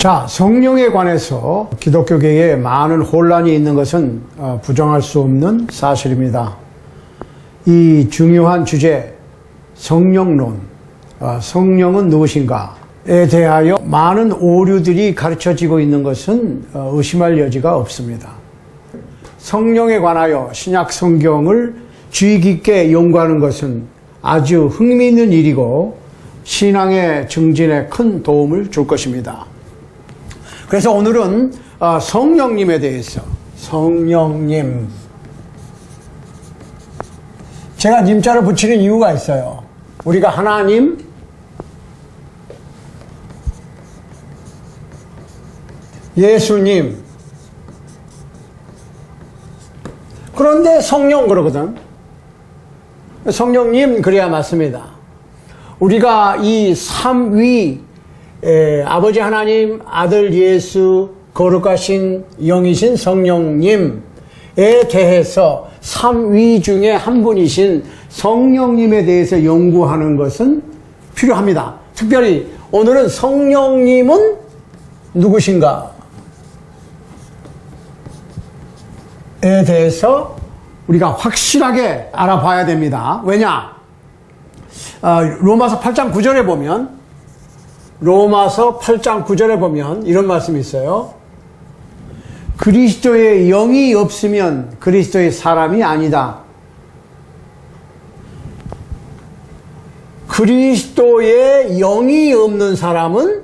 자, 성령에 관해서 기독교계에 많은 혼란이 있는 것은 부정할 수 없는 사실입니다. 이 중요한 주제, 성령론, 성령은 무엇인가에 대하여 많은 오류들이 가르쳐지고 있는 것은 의심할 여지가 없습니다. 성령에 관하여 신약 성경을 주의 깊게 연구하는 것은 아주 흥미있는 일이고 신앙의 증진에 큰 도움을 줄 것입니다. 그래서 오늘은 성령님에 대해서, 성령님, 제가 님자를 붙이는 이유가 있어요. 우리가 하나님, 예수님, 그런데 성령 그러거든. 성령님 그래야 맞습니다. 우리가 이 삼위, 아버지 하나님, 아들 예수, 거룩하신 영이신 성령님에 대해서 삼위 중에 한 분이신 성령님에 대해서 연구하는 것은 필요합니다. 특별히 오늘은 성령님은 누구신가? 에 대해서 우리가 확실하게 알아봐야 됩니다. 왜냐? 로마서 8장 9절에 보면 로마서 8장 9절에 보면 이런 말씀이 있어요. 그리스도의 영이 없으면 그리스도의 사람이 아니다. 그리스도의 영이 없는 사람은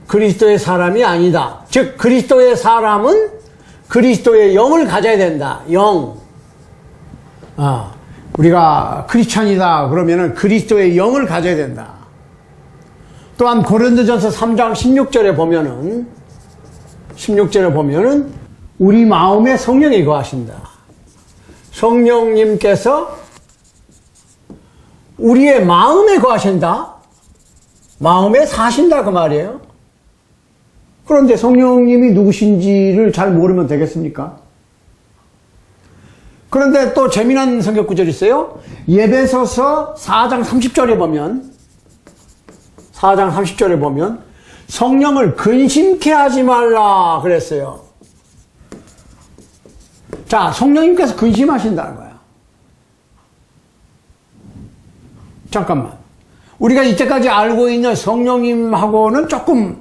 그리스도의 사람이 아니다. 즉 그리스도의 사람은 그리스도의 영을 가져야 된다. 영. 우리가 크리스찬이다 그러면은 그리스도의 영을 가져야 된다. 또한 고린도전서 3장 16절에 보면은 우리 마음에 성령이 거하신다. 성령님께서 우리의 마음에 거하신다. 마음에 사신다 그 말이에요. 그런데 성령님이 누구신지를 잘 모르면 되겠습니까? 그런데 또 재미난 성경 구절이 있어요. 예배소서 4장 30절에 보면 성령을 근심케 하지 말라 그랬어요. 자, 성령님께서 근심하신다는 거야. 잠깐만. 우리가 이때까지 알고 있는 성령님하고는 조금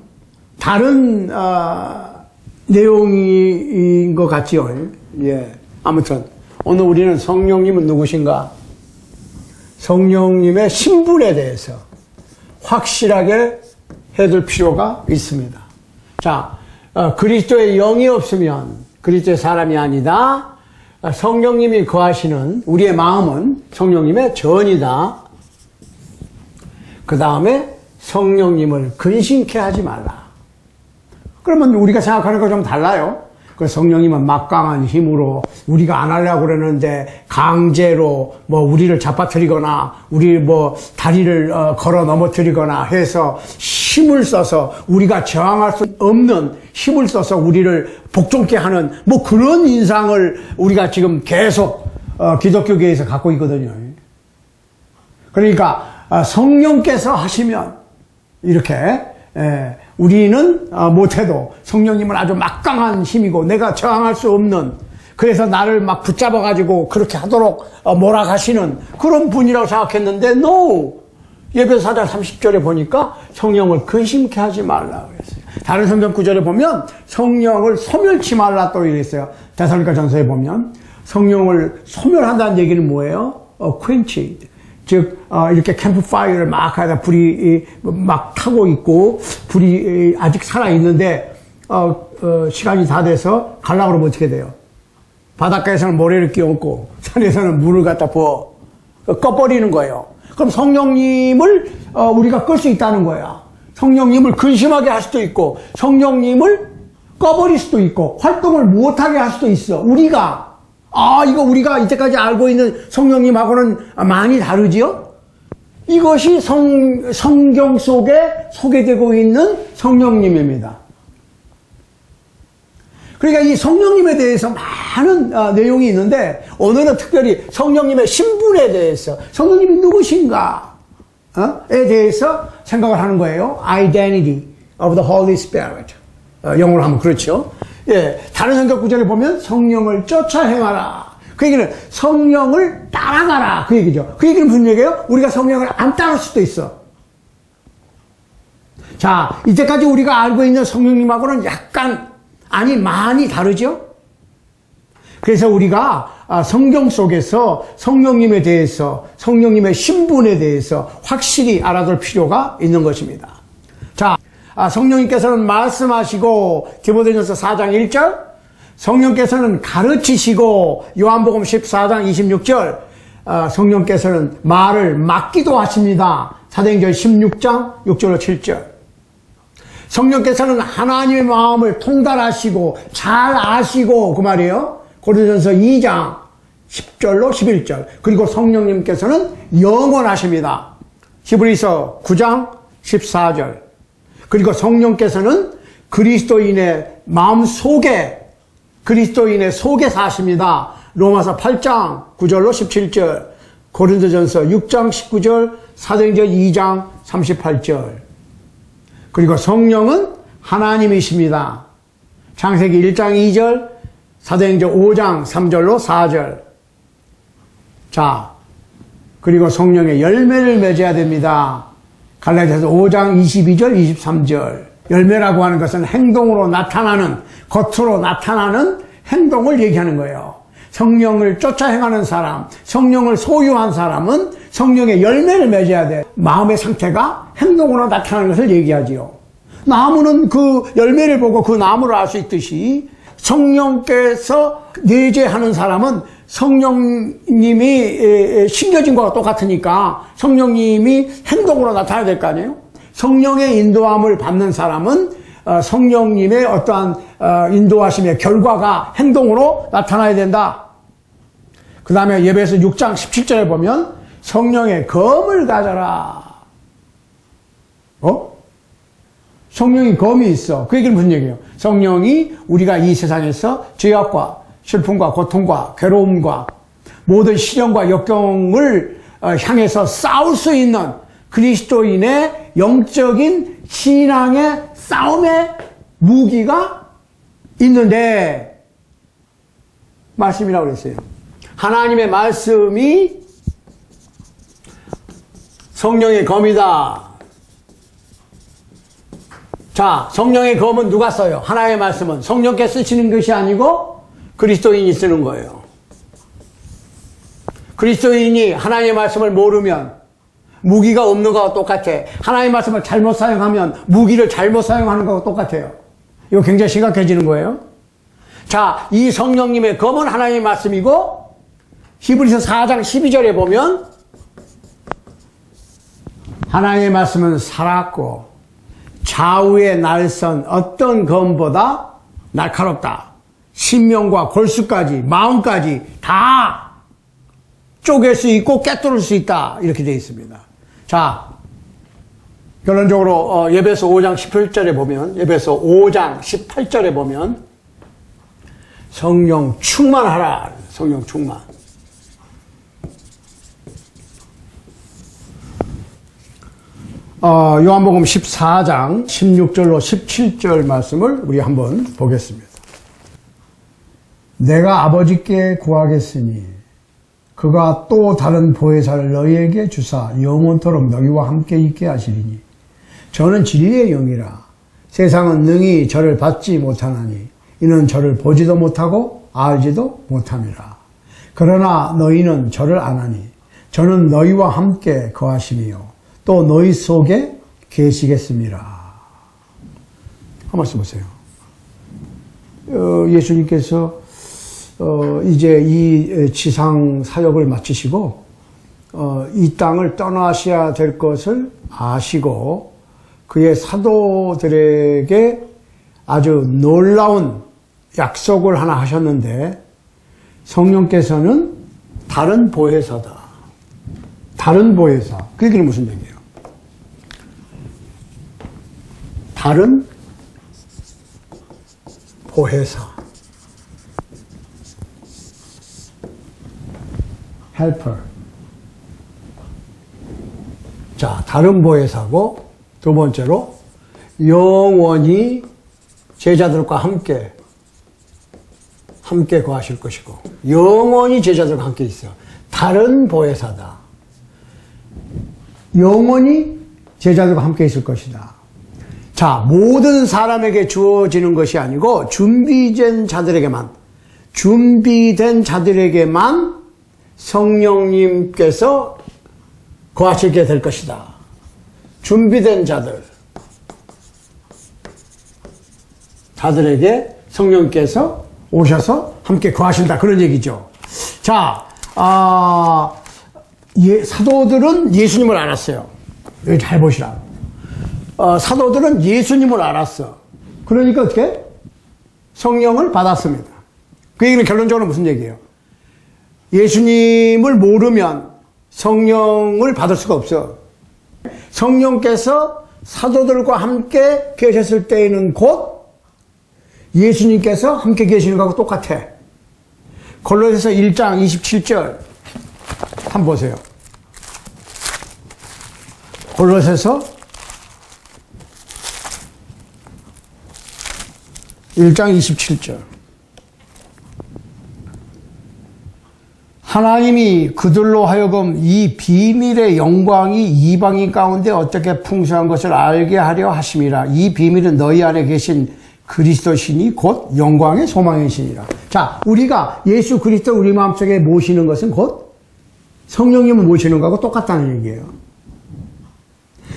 다른 내용인 것 같지요. 예. 아무튼 오늘 우리는 성령님은 누구신가? 성령님의 신분에 대해서 확실하게 해둘 필요가 있습니다. 자, 그리스도의 영이 없으면 그리스도의 사람이 아니다. 성령님이 거하시는 우리의 마음은 성령님의 전이다. 그 다음에 성령님을 근심케 하지 말라. 그러면 우리가 생각하는 거 좀 달라요. 그 성령님은 막강한 힘으로 우리가 안 하려고 그러는데 강제로 뭐 우리를 잡아뜨리거나 우리 뭐 다리를 걸어 넘어뜨리거나 해서 힘을 써서 우리가 저항할 수 없는 힘을 써서 우리를 복종케 하는 뭐 그런 인상을 우리가 지금 계속 기독교계에서 갖고 있거든요. 그러니까 성령께서 하시면 이렇게 우리는 못해도 성령님은 아주 막강한 힘이고 내가 저항할 수 없는, 그래서 나를 막 붙잡아가지고 그렇게 하도록 몰아가시는 그런 분이라고 생각했는데 no! 예배소 4장 30절에 보니까 성령을 근심케 하지 말라 그랬어요. 다른 성경 구절에 보면 성령을 소멸치 말라 또 이랬어요. 데살로니가전서에 보면 성령을 소멸한다는 얘기는 뭐예요? quenched. 즉 이렇게 캠프파이어를 막 하다 불이 막 타고 있고 불이 아직 살아 있는데 시간이 다 돼서 가려고 그러면 어떻게 돼요? 바닷가에서는 모래를 끼얹고 산에서는 물을 갖다 부어 꺼버리는 거예요. 그럼 성령님을 우리가 끌 수 있다는 거야. 성령님을 근심하게 할 수도 있고 성령님을 꺼버릴 수도 있고 활동을 못하게 할 수도 있어. 우리가 이거 우리가 이때까지 알고 있는 성령님하고는 많이 다르지요? 이것이 성경 속에 소개되고 있는 성령님입니다. 그러니까 이 성령님에 대해서 많은 내용이 있는데 오늘은 특별히 성령님의 신분에 대해서, 성령님이 누구신가에 대해서 생각을 하는 거예요. identity. of the Holy Spirit. 영어로 하면 그렇죠. 예, 다른 성경 구절에 보면 성령을 쫓아 행하라. 그 얘기는 성령을 따라가라. 그 얘기죠. 그 얘기는 무슨 얘기예요? 우리가 성령을 안 따를 수도 있어. 자, 이때까지 우리가 알고 있는 성령님하고는 약간, 아니, 많이 다르죠? 그래서 우리가 성경 속에서 성령님에 대해서, 성령님의 신분에 대해서 확실히 알아둘 필요가 있는 것입니다. 자, 성령님께서는 말씀하시고, 디모데전서 4장 1절, 성령께서는 가르치시고, 요한복음 14장 26절, 성령께서는 말을 맡기도 하십니다. 사도행전 16장 6절로 7절. 성령께서는 하나님의 마음을 통달하시고 잘 아시고 그 말이에요. 고린도전서 2장 10절로 11절. 그리고 성령님께서는 영원하십니다. 히브리서 9장 14절. 그리고 성령께서는 그리스도인의 마음 속에 그리스도인의 속에 사십니다. 로마서 8장 9절로 17절. 고린도전서 6장 19절. 사도행전 2장 38절. 그리고 성령은 하나님이십니다. 창세기 1장 2절, 사도행전 5장 3절로 4절. 자, 그리고 성령의 열매를 맺어야 됩니다. 갈라디아서 5장 22절, 23절. 열매라고 하는 것은 행동으로 나타나는, 겉으로 나타나는 행동을 얘기하는 거예요. 성령을 쫓아 행하는 사람, 성령을 소유한 사람은 성령의 열매를 맺어야 돼. 마음의 상태가 행동으로 나타나는 것을 얘기하지요. 나무는 그 열매를 보고 그 나무를 알 수 있듯이 성령께서 내재하는 사람은 성령님이 심겨진 것과 똑같으니까 성령님이 행동으로 나타나야 될 거 아니에요? 성령의 인도함을 받는 사람은 성령님의 어떠한 인도하심의 결과가 행동으로 나타나야 된다. 그 다음에 예배에서 6장 17절에 보면 성령의 검을 가져라. 성령이 검이 있어. 그 얘기는 무슨 얘기예요? 성령이 우리가 이 세상에서 죄악과 슬픔과 고통과 괴로움과 모든 시련과 역경을 향해서 싸울 수 있는 그리스도인의 영적인 신앙의 싸움의 무기가 있는데 말씀이라고 그랬어요. 하나님의 말씀이 성령의 검이다. 자, 성령의 검은 누가 써요? 하나님의 말씀은 성령께 쓰시는 것이 아니고 그리스도인이 쓰는 거예요. 그리스도인이 하나님의 말씀을 모르면 무기가 없는 거와 똑같아. 하나님의 말씀을 잘못 사용하면 무기를 잘못 사용하는 거와 똑같아요. 이거 굉장히 심각해지는 거예요. 자, 이 성령님의 검은 하나님의 말씀이고 히브리서 4장 12절에 보면 하나님의 말씀은 살았고 좌우의 날선 어떤 검보다 날카롭다. 심령과 골수까지 마음까지 다 쪼갤 수 있고 꿰뚫을 수 있다. 이렇게 되어 있습니다. 자, 결론적으로 예배서 5장 18절에 보면 예배서 5장 18절에 보면 성령 충만하라. 성령 충만. 요한복음 14장 16절로 17절 말씀을 우리 한번 보겠습니다. 내가 아버지께 구하겠으니 그가 또 다른 보혜사를 너희에게 주사 영원토록 너희와 함께 있게 하시리니 저는 진리의 영이라. 세상은 능히 저를 받지 못하나니 이는 저를 보지도 못하고 알지도 못함이라. 그러나 너희는 저를 아나니 저는 너희와 함께 거하심이요 또 너희 속에 계시겠습니다. 한 말씀 보세요. 예수님께서 이제 이 지상 사역을 마치시고 이 땅을 떠나셔야 될 것을 아시고 그의 사도들에게 아주 놀라운 약속을 하나 하셨는데 성령께서는 다른 보혜사다. 다른 보혜사. 그 얘기는 무슨 얘기예요? 다른 보혜사. helper. 자, 다른 보혜사고 두 번째로 영원히 제자들과 함께 거하실 것이고, 영원히 제자들과 함께 있어. 다른 보혜사다. 영원히 제자들과 함께 있을 것이다. 자, 모든 사람에게 주어지는 것이 아니고 준비된 자들에게만 성령님께서 거하시게 될 것이다. 준비된 자들에게 성령께서 오셔서 함께 거하신다. 그런 얘기죠. 자, 사도들은 예수님을 알았어요. 여기 잘 보시라. 사도들은 예수님을 알았어. 그러니까 어떻게? 성령을 받았습니다. 그 얘기는 결론적으로 무슨 얘기예요? 예수님을 모르면 성령을 받을 수가 없어. 성령께서 사도들과 함께 계셨을 때에는 곧 예수님께서 함께 계시는 거하고 똑같아. 골로새서 1장 27절 한번 보세요. 골로새서 1장 27절. 하나님이 그들로 하여금 이 비밀의 영광이 이방인 가운데 어떻게 풍성한 것을 알게 하려 하심이라. 이 비밀은 너희 안에 계신 그리스도시니 곧 영광의 소망이시니라. 자, 우리가 예수 그리스도를 우리 마음속에 모시는 것은 곧 성령님을 모시는 것하고 똑같다는 얘기예요.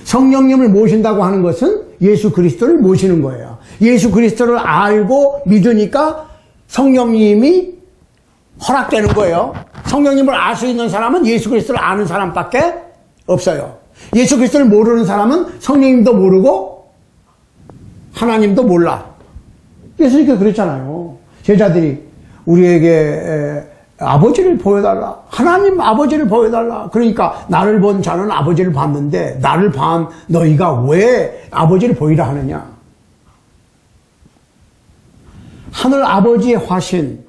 성령님을 모신다고 하는 것은 예수 그리스도를 모시는 거예요. 예수 그리스도를 알고 믿으니까 성령님이 허락되는 거예요. 성령님을 알 수 있는 사람은 예수 그리스도를 아는 사람밖에 없어요. 예수 그리스도를 모르는 사람은 성령님도 모르고 하나님도 몰라. 예수님께서 그랬잖아요. 제자들이 우리에게 아버지를 보여달라. 하나님 아버지를 보여달라. 그러니까 나를 본 자는 아버지를 봤는데 나를 본 너희가 왜 아버지를 보이라 하느냐. 하늘 아버지의 화신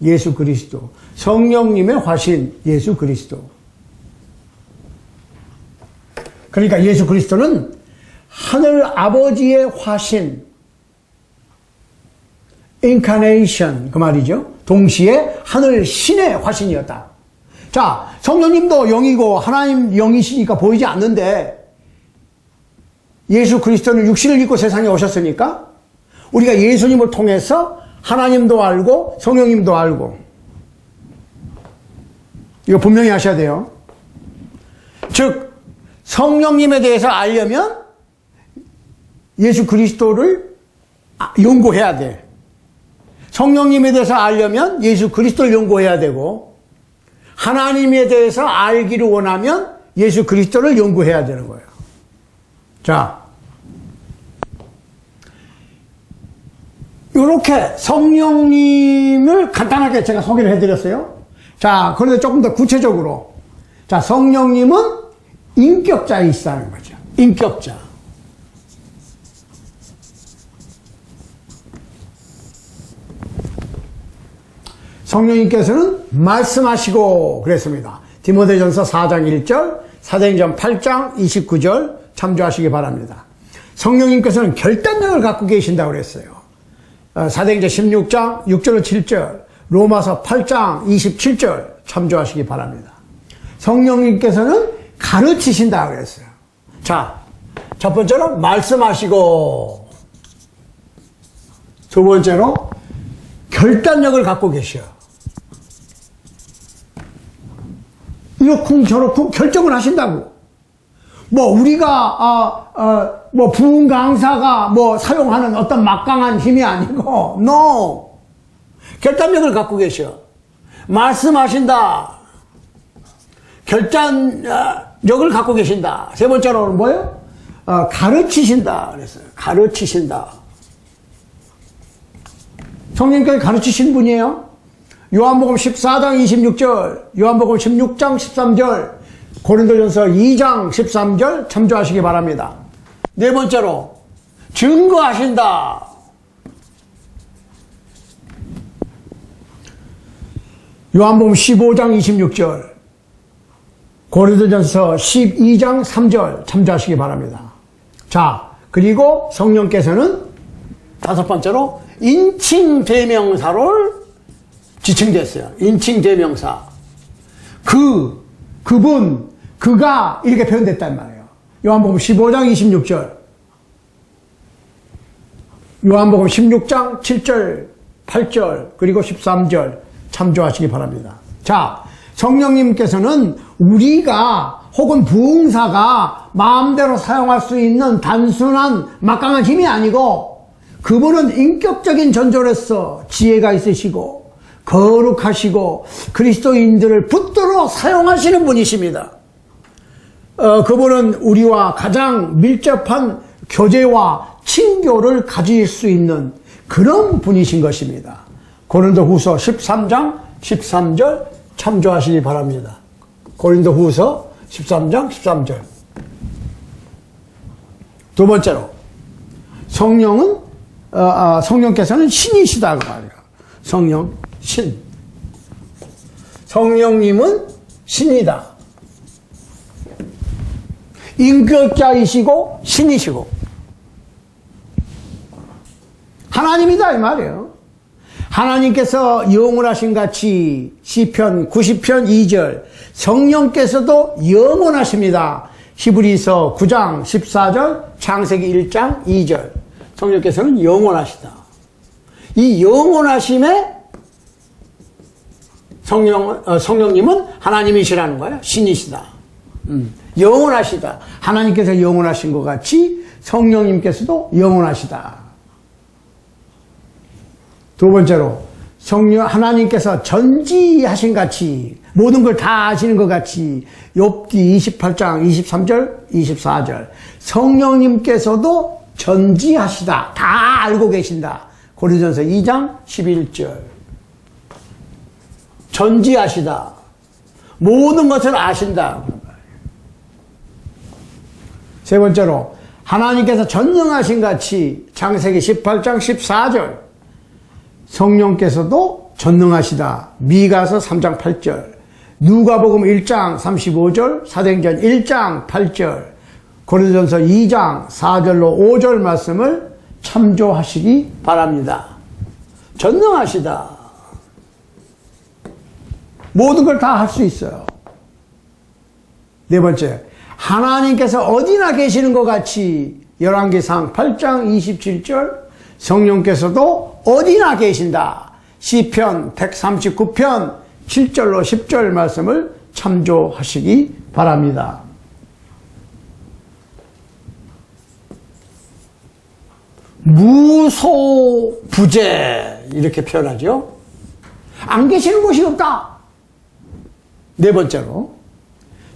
예수 그리스도, 성령님의 화신 예수 그리스도. 그러니까 예수 그리스도는 하늘 아버지의 화신, incarnation 그 말이죠. 동시에 하늘 신의 화신이었다. 자, 성령님도 영이고 하나님 영이시니까 보이지 않는데 예수 그리스도는 육신을 입고 세상에 오셨으니까 우리가 예수님을 통해서 하나님도 알고 성령님도 알고, 이거 분명히 하셔야 돼요. 즉 성령님에 대해서 알려면 예수 그리스도를 연구해야 돼. 성령님에 대해서 알려면 예수 그리스도를 연구해야 되고, 하나님에 대해서 알기를 원하면 예수 그리스도를 연구해야 되는 거예요. 자, 이렇게 성령님을 간단하게 제가 소개를 해드렸어요. 자, 그런데 조금 더 구체적으로, 자, 성령님은 인격자이시다는 거죠. 인격자. 성령님께서는 말씀하시고 그랬습니다. 디모데전서 4장 1절, 사도행전 8장 29절 참조하시기 바랍니다. 성령님께서는 결단력을 갖고 계신다고 그랬어요. 사도행전 16장 6절로 7절, 로마서 8장 27절 참조하시기 바랍니다. 성령님께서는 가르치신다고 그랬어요. 자, 첫 번째로 말씀하시고, 두 번째로 결단력을 갖고 계셔. 이렇쿵 저렇쿵 결정을 하신다고. 뭐 우리가 뭐 부흥 강사가 뭐 사용하는 어떤 막강한 힘이 아니고, no. 결단력을 갖고 계셔. 말씀하신다. 결단력을 갖고 계신다. 세 번째로는 뭐예요? 가르치신다 그랬어요. 가르치신다. 성령님께서 가르치신 분이에요. 요한복음 14장 26절, 요한복음 16장 13절, 고린도전서 2장 13절 참조하시기 바랍니다. 네 번째로 증거하신다. 요한복음 15장 26절, 고린도전서 12장 3절 참조하시기 바랍니다. 자, 그리고 성령께서는 다섯 번째로 인칭 대명사를 지칭됐어요. 인칭 대명사. 그분, 그가 이렇게 표현됐단 말이에요. 요한복음 15장 26절. 요한복음 16장 7절, 8절, 그리고 13절 참조하시기 바랍니다. 자, 성령님께서는 우리가 혹은 부흥사가 마음대로 사용할 수 있는 단순한 막강한 힘이 아니고 그분은 인격적인 전조로서 지혜가 있으시고 거룩하시고 그리스도인들을 붙들어 사용하시는 분이십니다. 그분은 우리와 가장 밀접한 교제와 친교를 가질 수 있는 그런 분이신 것입니다. 고린도후서 13장 13절 참조하시기 바랍니다. 고린도후서 13장 13절. 두 번째로 성령께서는 신이시다고 말이에요. 신. 성령님은 신이다. 인격자이시고 신이시고 하나님이다 이 말이에요. 하나님께서 영원하신 같이 시편 90편 2절 성령께서도 영원하십니다. 히브리서 9장 14절 창세기 1장 2절 성령께서는 영원하시다. 이 영원하심에 성령님은 하나님이시라는 거예요. 신이시다. 영원하시다. 하나님께서 영원하신 것 같이 성령님께서도 영원하시다. 두 번째로 하나님께서 전지하신 같이 모든 걸 다 아시는 것 같이 욥기 28장 23절 24절 성령님께서도 전지하시다. 다 알고 계신다. 고린도전서 2장 11절 전지하시다. 모든 것을 아신다. 세 번째로 하나님께서 전능하신 같이 창세기 18장 14절 성령께서도 전능하시다. 미가서 3장 8절 누가복음 1장 35절 사도행전 1장 8절 고린도전서 2장 4절로 5절 말씀을 참조하시기 바랍니다. 전능하시다. 모든 걸 다 할 수 있어요. 네 번째, 하나님께서 어디나 계시는 것 같이 열왕기상 8장 27절 성령께서도 어디나 계신다. 시편 139편 7절로 10절 말씀을 참조하시기 바랍니다. 무소부재 이렇게 표현하죠. 안 계시는 곳이 없다. 네 번째로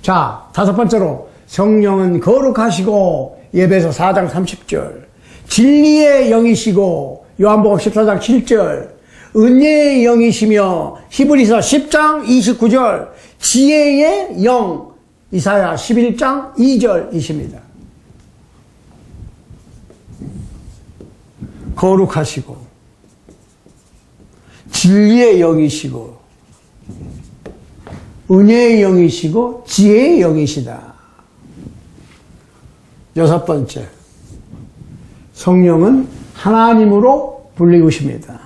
자 다섯 번째로 성령은 거룩하시고 예배서 4장 30절 진리의 영이시고 요한복음 14장 7절 은혜의 영이시며 히브리서 10장 29절 지혜의 영 이사야 11장 2절이십니다. 거룩하시고 진리의 영이시고 은혜의 영이시고 지혜의 영이시다. 여섯 번째, 성령은 하나님으로 불리우십니다.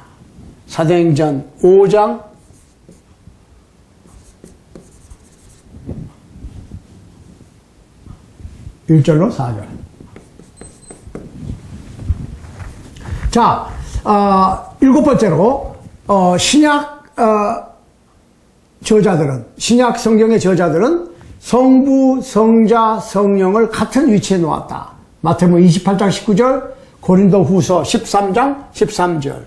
사도행전 5장 1절로 4절. 자, 일곱 번째로 신약 저자들은 신약 성경의 저자들은 성부, 성자, 성령을 같은 위치에 놓았다. 마태복음 28장 19절, 고린도후서 13장 13절.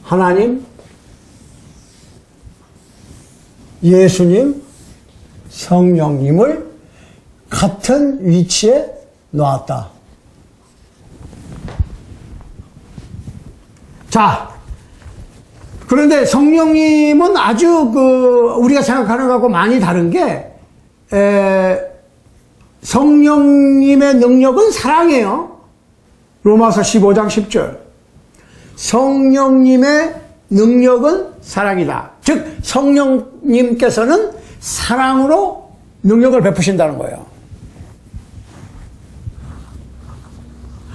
하나님, 예수님, 성령님을 같은 위치에 놓았다. 자, 그런데 성령님은 아주 우리가 생각하는 것하고 많이 다른 게, 성령님의 능력은 사랑이에요. 로마서 15장 10절. 성령님의 능력은 사랑이다. 즉, 성령님께서는 사랑으로 능력을 베푸신다는 거예요.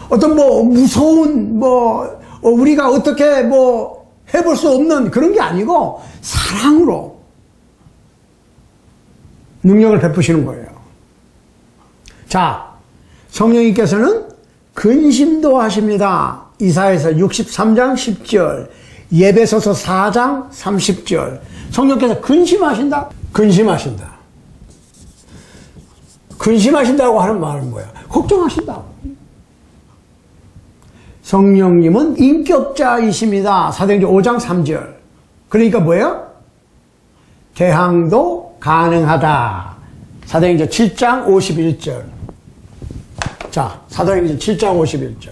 어떤 뭐 무서운 우리가 어떻게 해볼 수 없는 그런 게 아니고 사랑으로 능력을 베푸시는 거예요. 자, 성령님께서는 근심도 하십니다. 이사야서 63장 10절, 예배소서 4장 30절. 성령께서 근심하신다? 근심하신다. 근심하신다고 하는 말은 뭐야? 걱정하신다고. 성령님은 인격자이십니다. 사도행전 5장 3절. 그러니까 뭐예요? 대항도 가능하다. 사도행전 7장 51절. 자, 사도행전 7장 51절.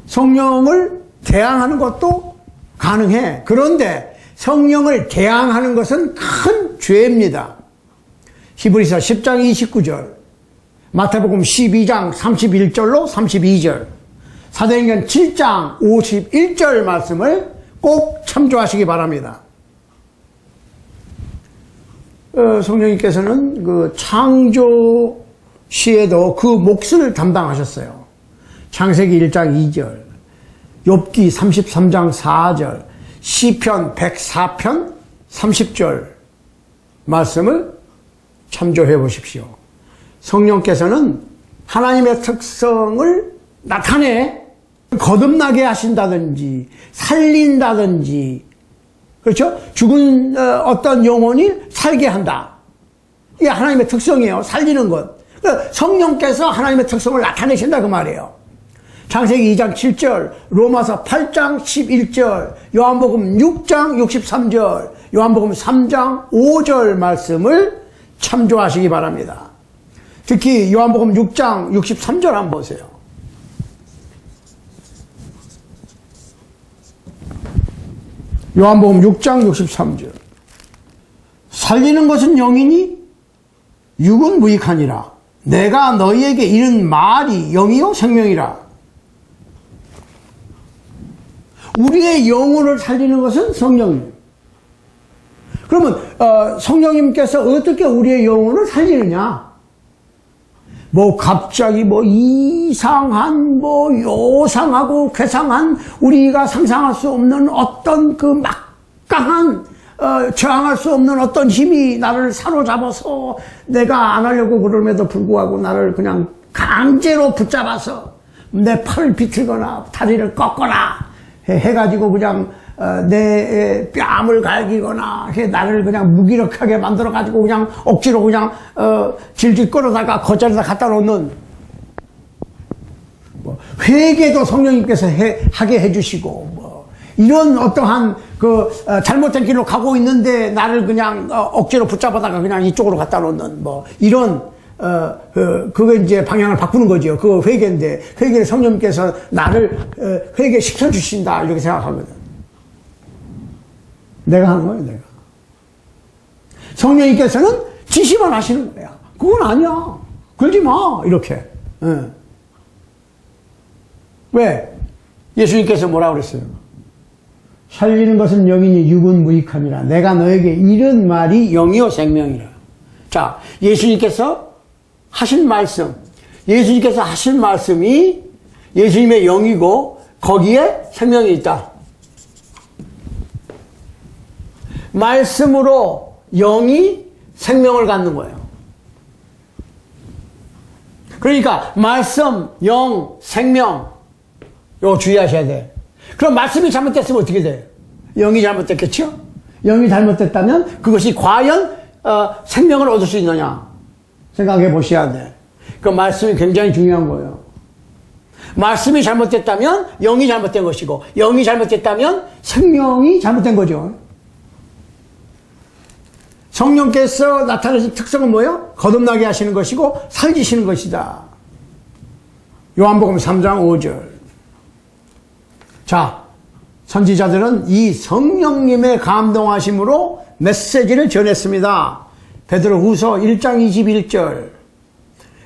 성령을 대항하는 것도 가능해. 그런데 성령을 대항하는 것은 큰 죄입니다. 히브리서 10장 29절, 마태복음 12장 31절로 32절, 사도행전 7장 51절 말씀을 꼭 참조하시기 바랍니다. 성령님께서는 그 창조 시에도 그 몫을 담당하셨어요. 창세기 1장 2절, 욥기 33장 4절, 시편 104편 30절 말씀을 참조해 보십시오. 성령께서는 하나님의 특성을 나타내 거듭나게 하신다든지 살린다든지, 그렇죠? 죽은 어떤 영혼이 살게 한다. 이게 하나님의 특성이에요. 살리는 것. 성령께서 하나님의 특성을 나타내신다 그 말이에요. 창세기 2장 7절, 로마서 8장 11절, 요한복음 6장 63절, 요한복음 3장 5절 말씀을 참조하시기 바랍니다. 특히 요한복음 6장 63절 한번 보세요. 요한복음 6장 63절. 살리는 것은 영이니 육은 무익하니라. 내가 너희에게 이른 말이 영이요 생명이라. 우리의 영혼을 살리는 것은 성령님. 그러면 성령님께서 어떻게 우리의 영혼을 살리느냐? 갑자기 이상한 요상하고 괴상한 우리가 상상할 수 없는 어떤 그 막강한 저항할 수 없는 어떤 힘이 나를 사로잡아서 내가 안 하려고 그럼에도 불구하고 나를 그냥 강제로 붙잡아서 내 팔을 비틀거나 다리를 꺾거나 해가지고 그냥 내 뺨을 갈기거나 나를 그냥 무기력하게 만들어가지고 그냥 억지로 그냥 질질 끌어다가 겉자리에다 갖다 놓는 회개도 성령님께서 하게 해주시고 이런 어떠한 그 잘못된 길로 가고 있는데 나를 그냥 억지로 붙잡아다가 그냥 이쪽으로 갖다 놓는 이런 그거 이제 방향을 바꾸는 거죠. 그거 회개인데 회개를 성령님께서 나를 회개시켜 주신다 이렇게 생각하거든. 내가 하는 거예요, 내가. 성령님께서는 지시만 하시는 거야. 그건 아니야. 그러지 마. 이렇게. 왜? 예수님께서 뭐라고 그랬어요? 살리는 것은 영이니 육은 무익함이라. 내가 너에게 이른 말이 영이요 생명이라. 자, 예수님께서 하신 말씀. 예수님께서 하신 말씀이 예수님의 영이고 거기에 생명이 있다. 말씀으로 영이 생명을 갖는 거예요. 그러니까 말씀, 영, 생명 이거 주의하셔야 돼. 그럼 말씀이 잘못됐으면 어떻게 돼요? 영이 잘못됐겠죠? 영이 잘못됐다면 그것이 과연 생명을 얻을 수 있느냐 생각해 보셔야 돼. 그 말씀이 굉장히 중요한 거예요. 말씀이 잘못됐다면 영이 잘못된 것이고 영이 잘못됐다면 생명이 잘못된 거죠. 성령께서 나타내신 특성은 뭐예요? 거듭나게 하시는 것이고 살리시는 것이다. 요한복음 3장 5절. 자, 선지자들은 이 성령님의 감동하심으로 메시지를 전했습니다. 베드로후서 1장 21절,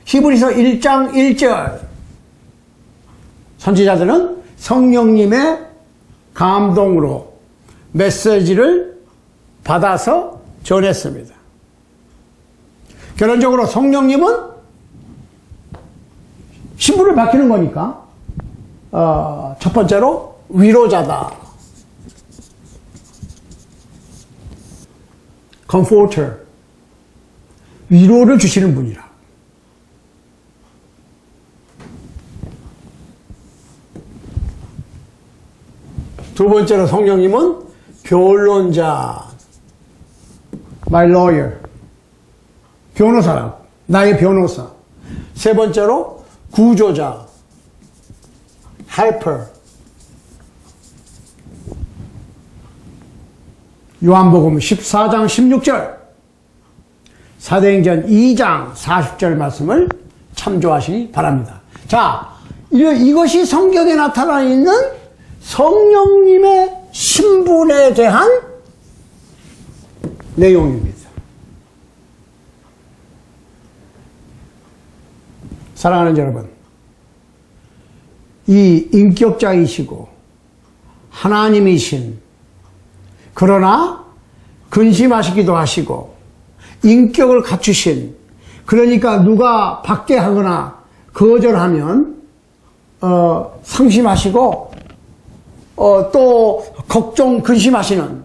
히브리서 1장 1절. 선지자들은 성령님의 감동으로 메시지를 받아서 전했습니다. 결론적으로 성령님은 신분을 밝히는 거니까. 첫 번째로 위로자다. comforter. 위로를 주시는 분이라. 두 번째로 성령님은 변론자. my lawyer. 변호사라고. 나의 변호사. 세 번째로 구조자. helper. 요한복음 14장 16절, 사도행전 2장 40절 말씀을 참조하시기 바랍니다. 자, 이것이 성경에 나타나 있는 성령님의 신분에 대한 내용입니다. 사랑하는 여러분, 이 인격자이시고 하나님이신, 그러나 근심하시기도 하시고 인격을 갖추신, 그러니까 누가 박대하거나 거절하면 상심하시고 또 걱정 근심하시는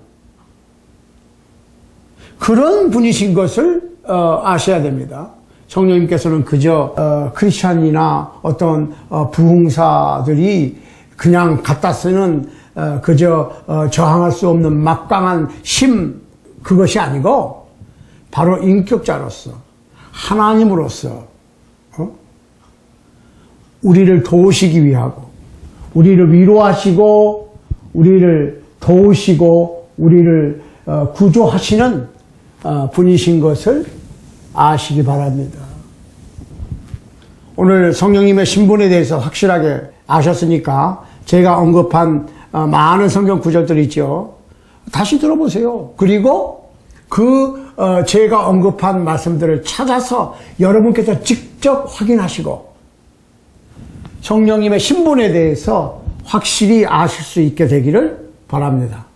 그런 분이신 것을 아셔야 됩니다. 성령님께서는 그저 크리스찬이나 어떤 부흥사들이 그냥 갖다 쓰는 그저 저항할 수 없는 막강한 힘, 그것이 아니고 바로 인격자로서, 하나님으로서 우리를 도우시기 위하고, 우리를 위로하시고, 우리를 도우시고, 우리를 구조하시는 분이신 것을 아시기 바랍니다. 오늘 성령님의 신분에 대해서 확실하게 아셨으니까 제가 언급한 많은 성경 구절들이 있죠. 다시 들어보세요. 그리고 제가 언급한 말씀들을 찾아서 여러분께서 직접 확인하시고 성령님의 신분에 대해서 확실히 아실 수 있게 되기를 바랍니다.